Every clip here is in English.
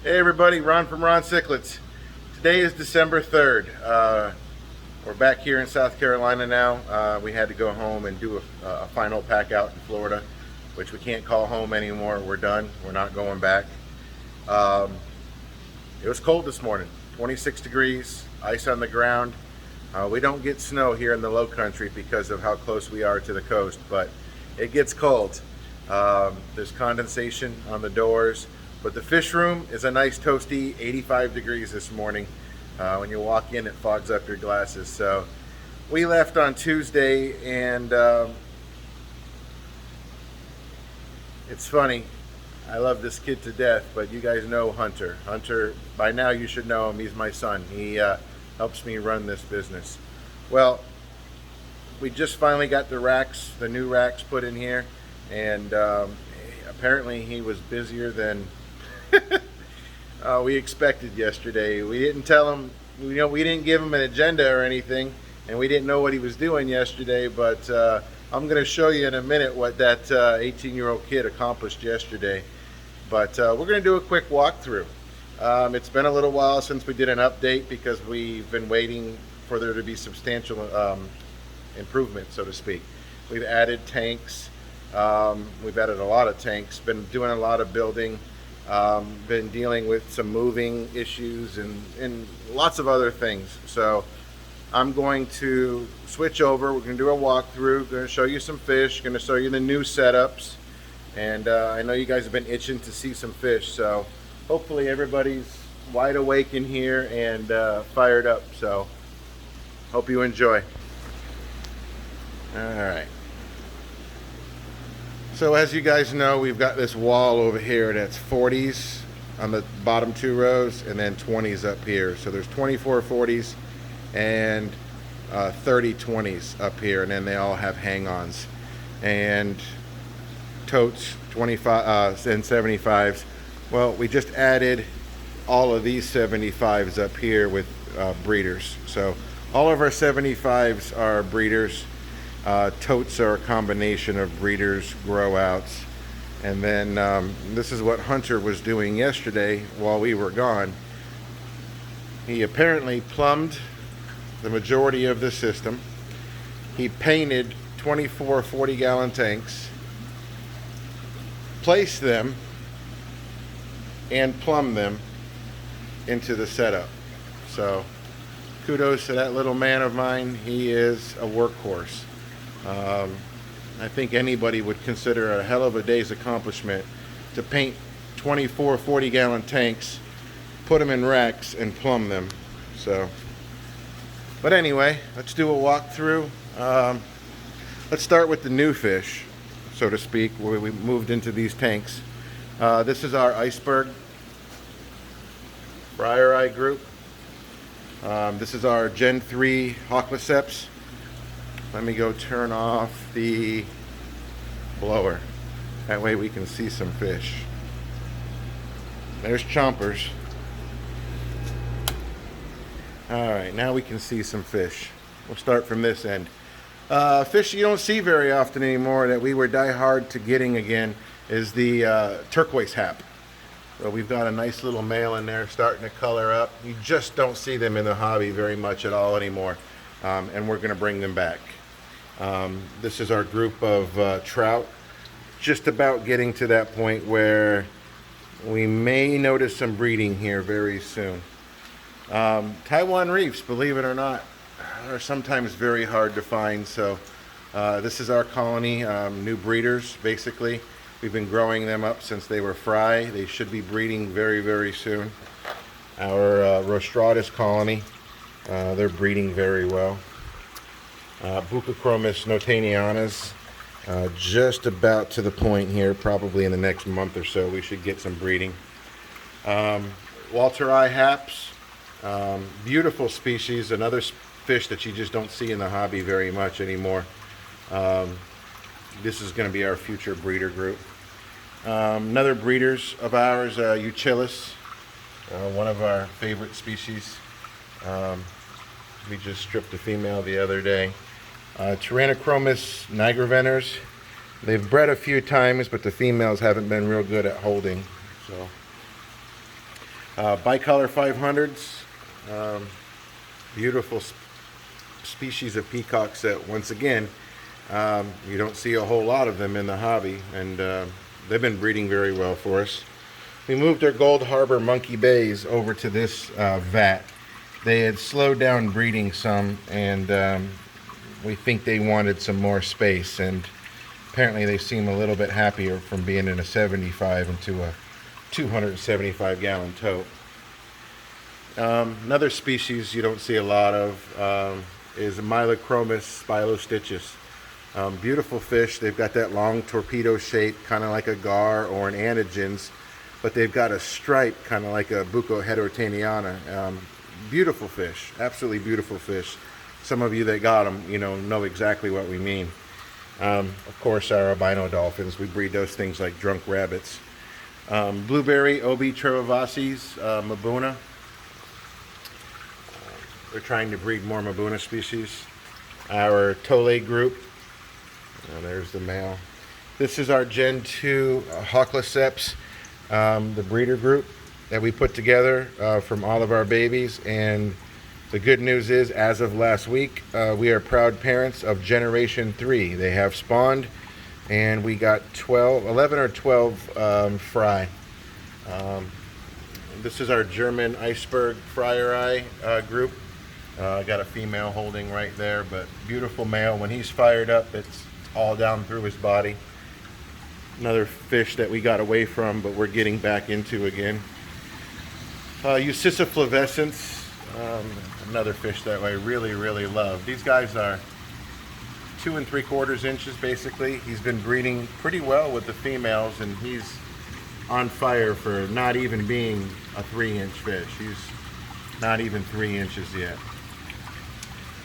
Hey everybody, Ron from Ron Cichlids. Today is December 3rd. We're back here in South Carolina now. We had to go home and do a final pack out in Florida, which we can't call home anymore. We're done. We're not going back. It was cold this morning, 26 degrees, ice on the ground. We don't get snow here in the low country because of how close we are to the coast, but it gets cold. There's condensation on the doors. But the fish room is a nice toasty 85 degrees this morning. When you walk in, it fogs up your glasses. So we left on Tuesday, and it's funny. I love this kid to death, but you guys know Hunter. Hunter, by now you should know him. He's my son. He helps me run this business. Well, we just finally got the new racks put in here, and apparently he was busier than we expected yesterday. We didn't tell him, we didn't give him an agenda or anything, and we didn't know what he was doing yesterday, but I'm going to show you in a minute what that 18-year-old kid accomplished yesterday. But we're going to do a quick walkthrough. It's been a little while since we did an update because we've been waiting for there to be substantial improvement, so to speak. We've added tanks. We've added a lot of tanks, been doing a lot of building. Been dealing with some moving issues and lots of other things. So I'm going to switch over. We're going to do a walkthrough. Going to show you some fish. Going to show you the new setups. And I know you guys have been itching to see some fish. So hopefully everybody's wide awake in here and fired up. So hope you enjoy. All right. So as you guys know, we've got this wall over here that's 40s on the bottom two rows and then 20s up here. So there's 24 40s and 30 20s up here, and then they all have hang-ons. And totes 25 and 75s. Well, we just added all of these 75s up here with breeders. So all of our 75s are breeders. Totes are a combination of breeders, grow outs, and then this is what Hunter was doing yesterday while we were gone. He apparently plumbed the majority of the system. He painted 24 40-gallon tanks, placed them, and plumbed them into the setup. So kudos to that little man of mine. He is a workhorse. I think anybody would consider a hell of a day's accomplishment to paint 24 40-gallon tanks, put them in racks, and plumb them. So, but anyway, let's do a walkthrough. Let's start with the new fish, so to speak, where we moved into these tanks. This is our iceberg Briar Eye group. This is our Gen 3 Hawkliceps. Let me go turn off the blower. That way we can see some fish. There's chompers. Alright, now we can see some fish. We'll start from this end. Fish you don't see very often anymore that we were die hard to getting again is the turquoise hap. So we've got a nice little male in there starting to color up. You just don't see them in the hobby very much at all anymore. And we're going to bring them back. This is our group of trout, just about getting to that point where we may notice some breeding here very soon. Taiwan reefs, believe it or not, are sometimes very hard to find. So this is our colony, new breeders basically. We've been growing them up since they were fry. They should be breeding very, very soon. Our Rostratus colony, they're breeding very well. Buccochromis notanianus, just about to the point here, probably in the next month or so we should get some breeding. Walter Eye haps, beautiful species, another fish that you just don't see in the hobby very much anymore. This is going to be our future breeder group. Another breeders of ours, Euchillus, one of our favorite species. We just stripped a female the other day. Tyrannochromis nigriventers. They've bred a few times, but the females haven't been real good at holding. So Bicolor 500s, beautiful species of peacocks that, once again, you don't see a whole lot of them in the hobby, and they've been breeding very well for us. We moved our Gold Harbor Monkey Bays over to this vat. They had slowed down breeding some, and we think they wanted some more space, and apparently they seem a little bit happier from being in a 75 into a 275 gallon tote. Another species you don't see a lot of is Mylochromis spilostychus. Beautiful fish. They've got that long torpedo shape, kind of like a gar or an Anagens, but they've got a stripe kind of like a Buco heterotaniana. Beautiful fish, absolutely beautiful fish. Some of you that got them, know exactly what we mean. Of course, our albino dolphins, we breed those things like drunk rabbits. Blueberry Obi Trevavaces, Mbuna. We're trying to breed more Mbuna species. Our Tole group, there's the male. This is our Gen 2 Hawkloceps, the breeder group that we put together from all of our babies. And the good news is, as of last week, we are proud parents of Generation 3. They have spawned, and we got 11 or 12 fry. This is our German Iceberg Fryer Eye group. Got a female holding right there, but beautiful male. When he's fired up, it's all down through his body. Another fish that we got away from, but we're getting back into again. Eucissa flavescens, another fish that I really, really love. These guys are 2 3/4 inches basically. He's been breeding pretty well with the females, and he's on fire for not even being a 3-inch fish. He's not even 3 inches yet.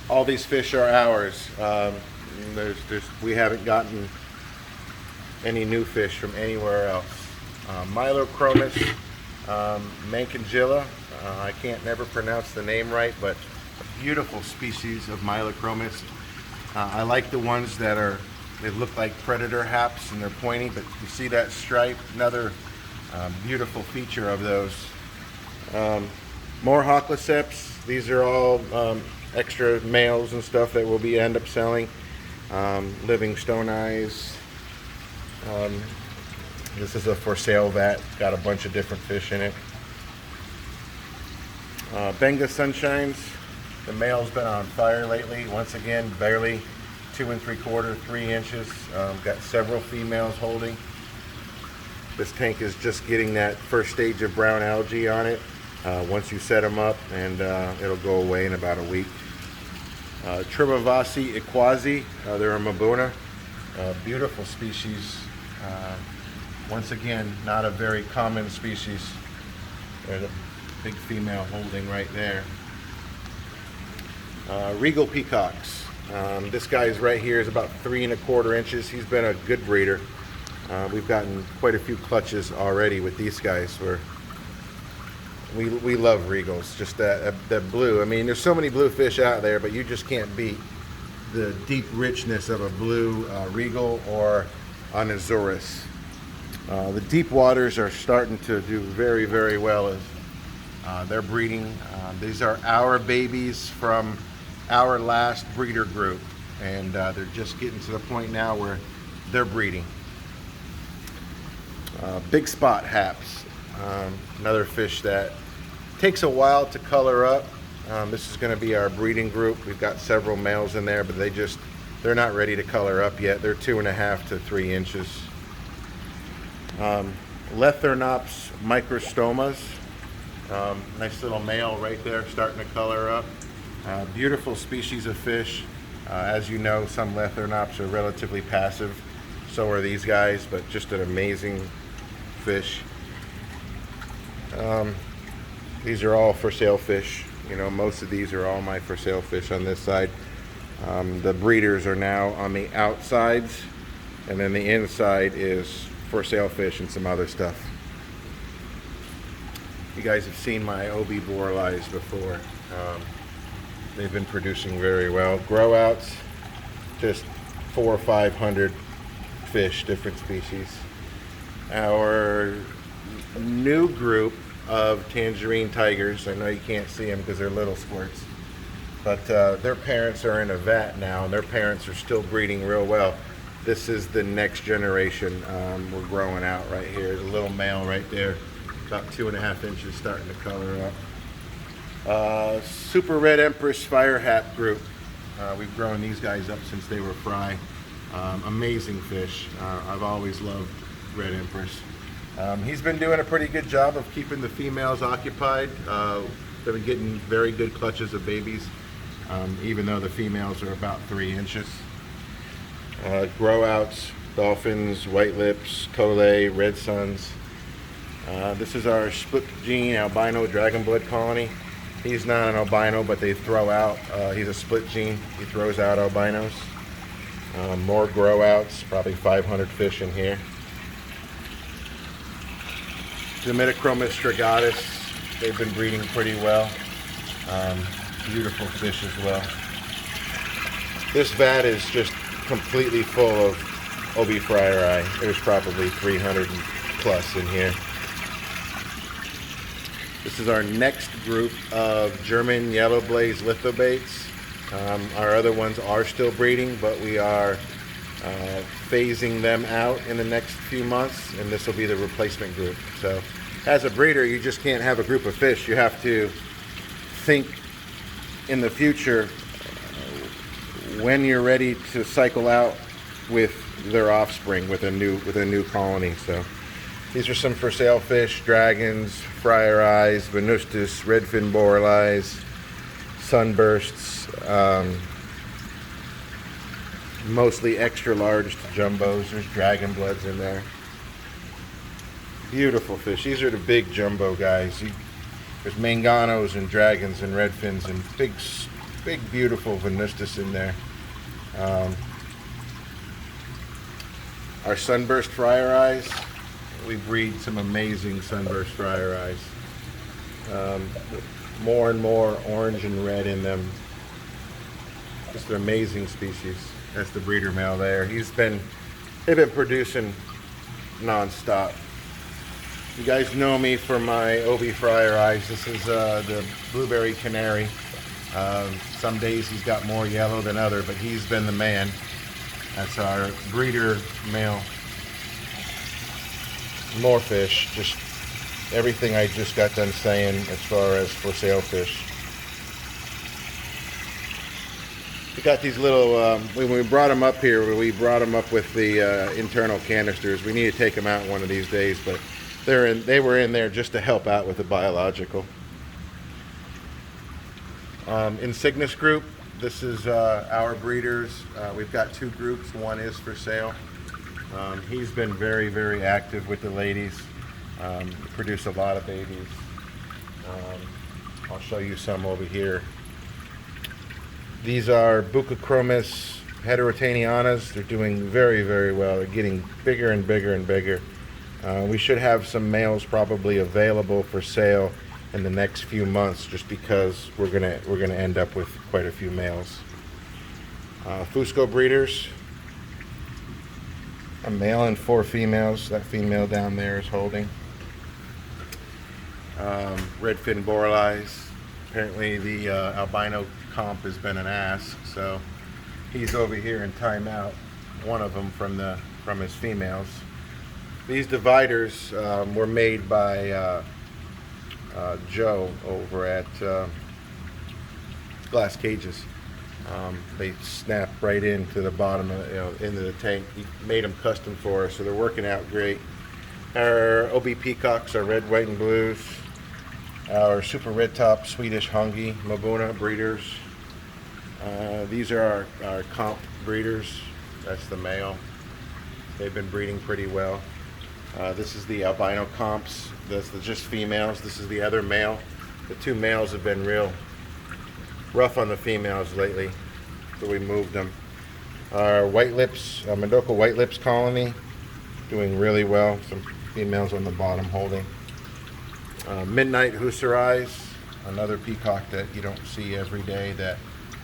All these fish are ours. We haven't gotten any new fish from anywhere else. Mylochromis Mancangilla. I can't never pronounce the name right, but a beautiful species of Mylochromis. I like the ones they look like predator haps and they're pointy, but you see that stripe? Another beautiful feature of those. More Hawkloceps. These are all extra males and stuff that we'll end up selling. Living stone eyes. This is a for sale vat. Got a bunch of different fish in it. Benga Sunshines. The male's been on fire lately. Once again, barely 2 3/4, 3 inches. Got several females holding. This tank is just getting that first stage of brown algae on it. Once you set them up, and it'll go away in about a week. Trevavaces equasi, they're a Mbuna. Beautiful species. Once again, not a very common species. There's a big female holding right there. Regal peacocks. This guy's right here is about 3 1/4 inches. He's been a good breeder. We've gotten quite a few clutches already with these guys. We love Regals, just that blue. I mean, there's so many blue fish out there, but you just can't beat the deep richness of a blue Regal or an Azurus. The deep waters are starting to do very, very well as they're breeding. These are our babies from our last breeder group, and they're just getting to the point now where they're breeding. Big spot haps, another fish that takes a while to color up. This is going to be our breeding group. We've got several males in there, but they're not ready to color up yet. They're 2 1/2 to 3 inches. Lethernops microstomas, nice little male right there starting to color up. Beautiful species of fish. As you know, some Lethernops are relatively passive. So are these guys, but just an amazing fish. These are all for sale fish. Most of these are all my for sale fish on this side. The breeders are now on the outsides, and then the inside is for sale fish and some other stuff. You guys have seen my Obi Borleis before. They've been producing very well. Grow outs, just 400 or 500 fish, different species. Our new group of tangerine tigers. I know you can't see them because they're little squirts, but their parents are in a vat now, and their parents are still breeding real well. This is the next generation we're growing out right here. There's a little male right there, about 2.5 inches, starting to color up. Super Red Empress Fire Hat group. We've grown these guys up since they were fry. Amazing fish. I've always loved Red Empress. He's been doing a pretty good job of keeping the females occupied. They've been getting very good clutches of babies, even though the females are about 3 inches. Grow outs, dolphins, white lips, Tole, red suns. This is our split gene albino dragon blood colony. He's not an albino, but they throw out. He's a split gene. He throws out albinos. More grow outs, probably 500 fish in here. Dimitochromis strigatus. They've been breeding pretty well. Beautiful fish as well. This vat is just completely full of Obi Fryer Eye. There's probably 300 plus in here. This is our next group of German yellow blaze lithobates. Our other ones are still breeding, but we are phasing them out in the next few months, and this will be the replacement group. So as a breeder, you just can't have a group of fish. You have to think in the future when you're ready to cycle out with their offspring with a new colony. So these are some for sale fish: dragons, fryer eyes, venustus, redfin borleis, sunbursts, mostly extra large to jumbos. There's dragon bloods in there. Beautiful fish. These are the big jumbo guys. There's manganos and dragons and redfins and big beautiful venustus in there. Our sunburst fryer eyes, we breed some amazing sunburst fryer eyes. More and more orange and red in them. Just an amazing species. That's the breeder male there. They've been producing non-stop. You guys know me for my Obi Fryer eyes. This is the blueberry canary. Some days he's got more yellow than other, but he's been the man. That's our breeder male. More fish, just everything I just got done saying as far as for sale fish. We got these little, when we brought them up here, we brought them up with the internal canisters. We need to take them out one of these days, but they were in there just to help out with the biological. Insignis group, this is our breeders. We've got 2 groups. One is for sale. He's been very, very active with the ladies. Produce a lot of babies. I'll show you some over here. These are Buccochromis heterotanianas. They're doing very, very well. They're getting bigger and bigger and bigger. We should have some males probably available for sale in the next few months, just because we're gonna end up with quite a few males. Fusco breeders, a male and 4 females. That female down there is holding. Redfin borleis. Apparently the albino comp has been an ass, so he's over here in timeout. One of them from his females. These dividers were made by Joe over at Glass Cages. They snap right into the bottom of, into the tank. He made them custom for us, so they're working out great. Our OB peacocks are red, white, and blues. Our super red top Swedish Hungy Mabuna breeders. These are our comp breeders. That's the male. They've been breeding pretty well. This is the albino comps. That's just females. This is the other male. The 2 males have been real rough on the females lately, so we moved them. Our white lips, Mendoko white lips colony, doing really well. Some females on the bottom holding. Midnight Hussar eyes, another peacock that you don't see every day that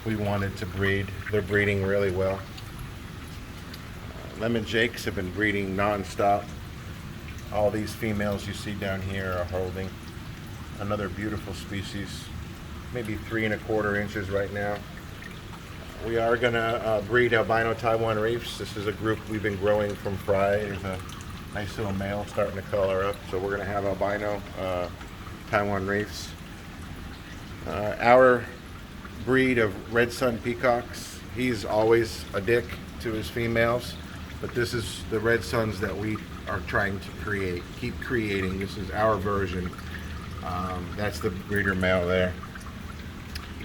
we wanted to breed. They're breeding really well. Lemon Jakes have been breeding non-stop. All these females you see down here are holding. Another beautiful species, maybe 3¼ inches right now. We are gonna breed albino Taiwan Reefs. This is a group we've been growing from fry. There's a nice little male starting to color up, so we're gonna have albino Taiwan Reefs. Our breed of red sun peacocks, he's always a dick to his females, but this is the red suns that we are trying to keep creating. This is our version. That's the breeder male there.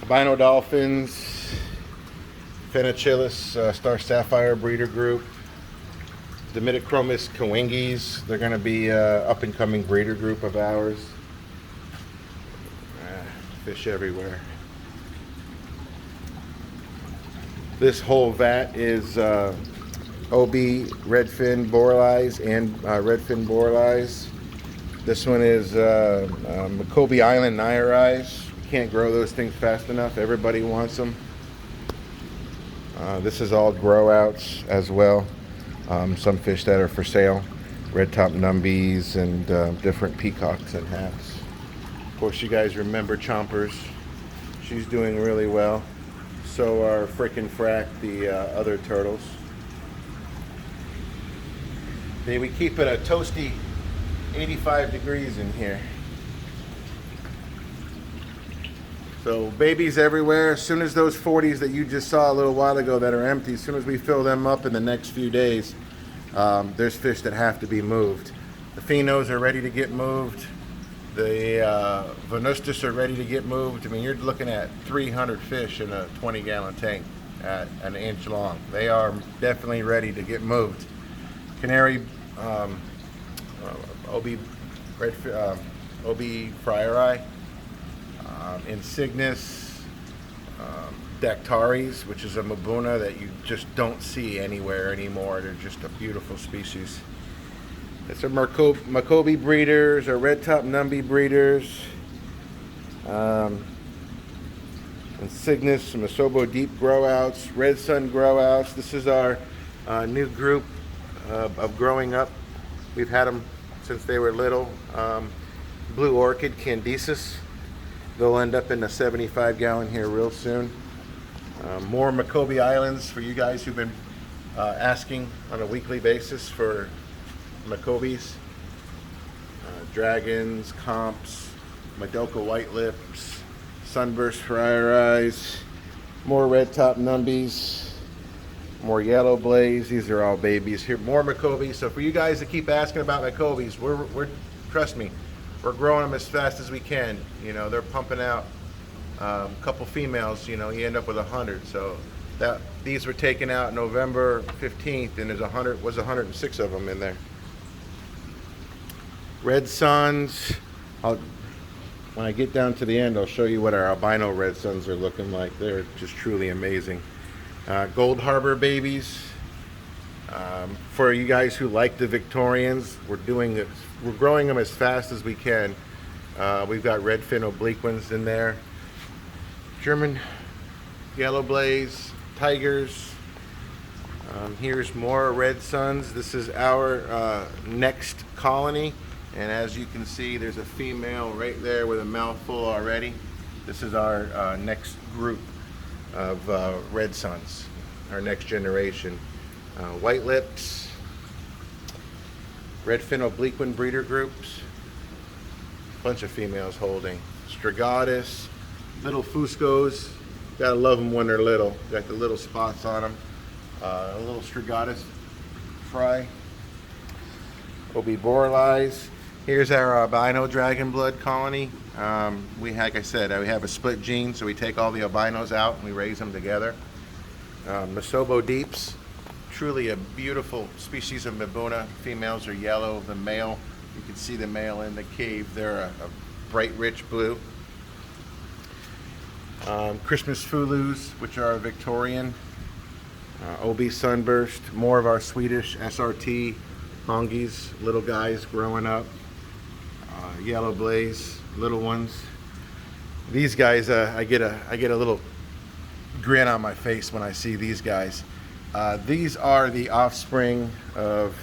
Albino dolphins, Phoenicillus star sapphire breeder group. Dimitochromis coengis, they're going to be up and coming breeder group of ours. Fish everywhere. This whole vat is OB redfin borleis and redfin borleis. This one is Macoby Island Nairais. Can't grow those things fast enough. Everybody wants them. This is all grow outs as well. Some fish that are for sale. Red top numbies and different peacocks and hats. Of course, you guys remember Chompers. She's doing really well. So are frickin' Frack, the other turtles. We keep it a toasty 85 degrees in here. So babies everywhere. As soon as those 40s that you just saw a little while ago that are empty, as soon as we fill them up in the next few days, there's fish that have to be moved. The Phenos are ready to get moved. The Venustus are ready to get moved. I mean, you're looking at 300 fish in a 20-gallon tank at an inch long. They are definitely ready to get moved. Canary, OB Frieri, Insignis, Dactaris, which is a Mbuna that you just don't see anywhere anymore. They're just a beautiful species. It's a Macoby breeders, or red top numby breeders. Insignis, Masobo deep grow outs, red sun grow outs. This is our new group of growing up. We've had them since they were little. Blue Orchid Candices. They'll end up in a 75-gallon here real soon. More Macoby Islands for you guys who've been asking on a weekly basis for Macobys. Dragons, Comps, Madoka White Lips, Sunburst Frieris, more red top numbies, more yellow blaze. These are all babies here. More Macobys. So for you guys that keep asking about Macobys, we're trust me, we're growing them as fast as we can. You know, they're pumping out a couple females. You know, you end up with 100. So these were taken out November 15th, and there's 106 of them in there. Red Suns. When I get down to the end, I'll show you what our albino red suns are looking like. They're just truly amazing. Gold Harbor babies. For you guys who like the Victorians, we're growing them as fast as we can. We've got redfin oblique ones in there. German yellow blaze, tigers. Here's more red suns. This is our next colony. And as you can see, there's a female right there with a mouthful already. This is our next group of red suns, our next generation. White lips, redfin oblique one breeder groups, bunch of females holding. Strigatus, little Fuscos, gotta love them when they're little. Got the little spots on them. A little Strigatus fry. OB borleis. Here's our albino dragon blood colony. Like I said, we have a split gene, so we take all the albinos out and we raise them together. Masobo deeps, truly a beautiful species of Mbuna. Females are yellow. The male, you can see the male in the cave. They're a bright, rich blue. Christmas Fulus, which are Victorian. OB Sunburst, more of our Swedish SRT hongies, little guys growing up. Yellow blaze, little ones. These guys, I get a little grin on my face when I see these guys. These are the offspring of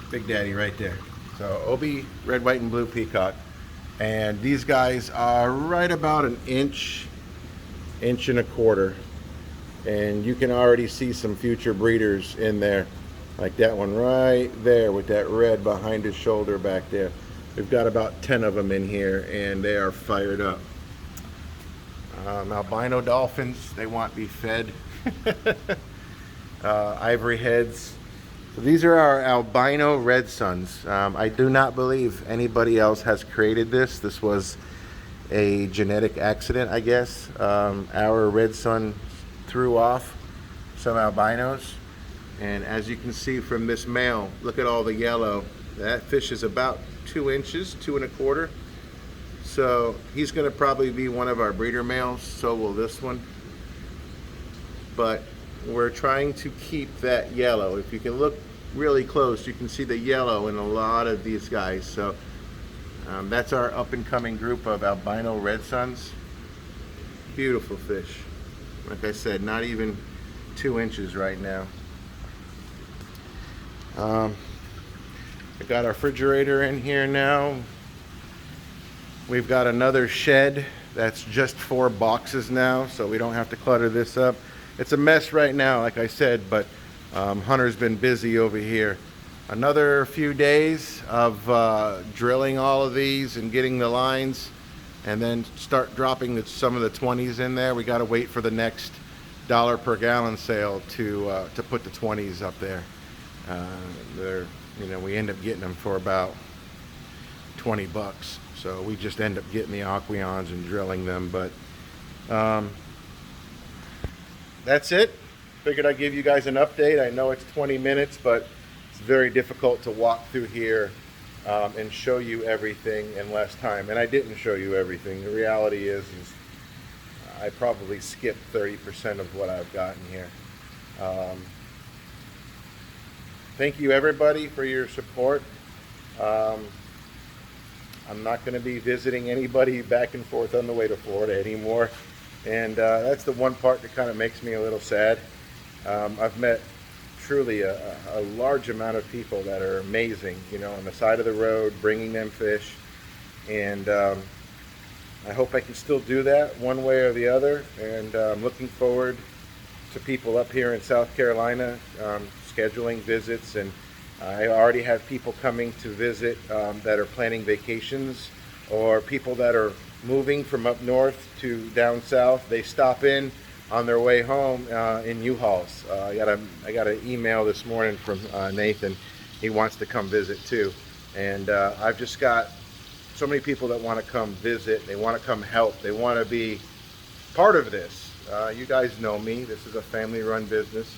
Big Daddy right there. So OB red, white, and blue peacock. And these guys are right about an inch, inch and a quarter. And you can already see some future breeders in there, like that one right there with that red behind his shoulder back there. We've got about 10 of them in here, and they are fired up. Albino dolphins, they want to be fed. Ivory heads. So these are our albino red suns. I do not believe anybody else has created this. This was a genetic accident, I guess. Our red sun threw off some albinos, and as you can see from this male, look at all the yellow. That fish is about 2 inches, 2 1/4. So he's going to probably be one of our breeder males. So will this one. But we're trying to keep that yellow. If you can look really close, you can see the yellow in a lot of these guys. So that's our up and coming group of albino red suns. Beautiful fish. Like I said, not even 2 inches right now. I got our refrigerator in here now. We've got another shed that's just 4 boxes now, so we don't have to clutter this up. It's a mess right now, like I said, but Hunter's been busy over here. Another few days of drilling all of these and getting the lines, and then start dropping some of the 20s in there. We got to wait for the next dollar per gallon sale to put the 20s up there. We end up getting them for about 20 bucks. So we just end up getting the Aqueons and drilling them. But that's it. Figured I'd give you guys an update. I know it's 20 minutes, but it's very difficult to walk through here and show you everything in less time. And I didn't show you everything. The reality is I probably skipped 30% of what I've gotten here. Thank you everybody for your support. I'm not going to be visiting anybody back and forth on the way to Florida anymore. And that's the one part that kind of makes me a little sad. I've met truly a large amount of people that are amazing, on the side of the road, bringing them fish. And I hope I can still do that one way or the other. And I'm looking forward to people up here in South Carolina scheduling visits, and I already have people coming to visit that are planning vacations, or people that are moving from up north to down south. They stop in on their way home in U-Hauls. I got an email this morning from Nathan. He wants to come visit too. And I've just got so many people that want to come visit. They want to come help. They want to be part of this. You guys know me. This is a family-run business.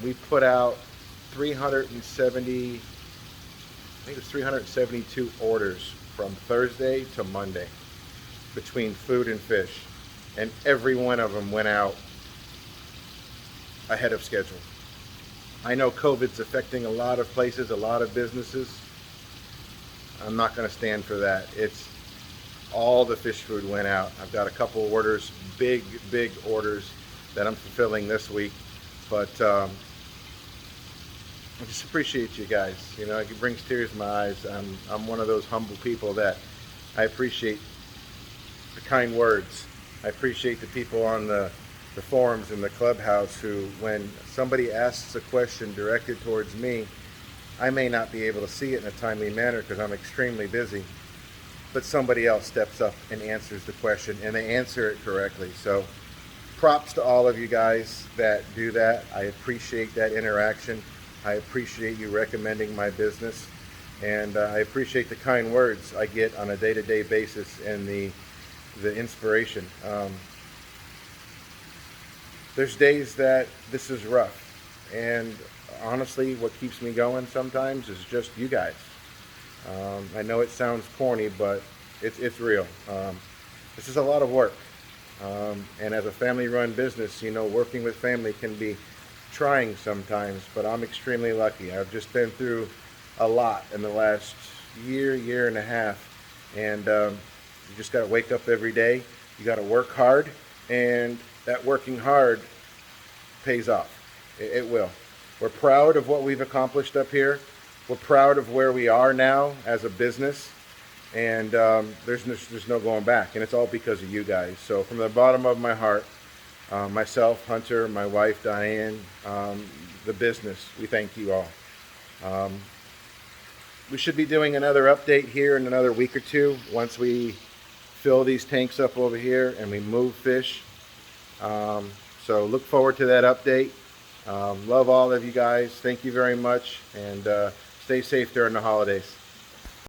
We put out 372 orders from Thursday to Monday between food and fish, and every one of them went out ahead of schedule. I know COVID's affecting a lot of places, a lot of businesses. I'm not going to stand for that. It's all the fish food went out. I've got a couple orders, big orders that I'm fulfilling this week, but I just appreciate you guys. It brings tears to my eyes. I'm one of those humble people that I appreciate the kind words. I appreciate the people on the forums in the clubhouse who, when somebody asks a question directed towards me, I may not be able to see it in a timely manner because I'm extremely busy, but somebody else steps up and answers the question, and they answer it correctly. So props to all of you guys that do that. I appreciate that interaction. I appreciate you recommending my business, and I appreciate the kind words I get on a day-to-day basis and the inspiration. There's days that this is rough, and honestly, what keeps me going sometimes is just you guys. I know it sounds corny, but it's real. This is a lot of work, and as a family-run business, working with family can be trying sometimes, but I'm extremely lucky. I've just been through a lot in the last year and a half, and you just got to wake up every day. You got to work hard, and that working hard pays off. It will. We're proud of what we've accomplished up here. We're proud of where we are now as a business, and there's no going back, and it's all because of you guys. So from the bottom of my heart, myself, Hunter, my wife Diane, the business, we thank you all. Um, we should be doing another update here in another week or two once we fill these tanks up over here and we move fish. So look forward to that update. Love all of you guys. Thank you very much, and stay safe during the holidays.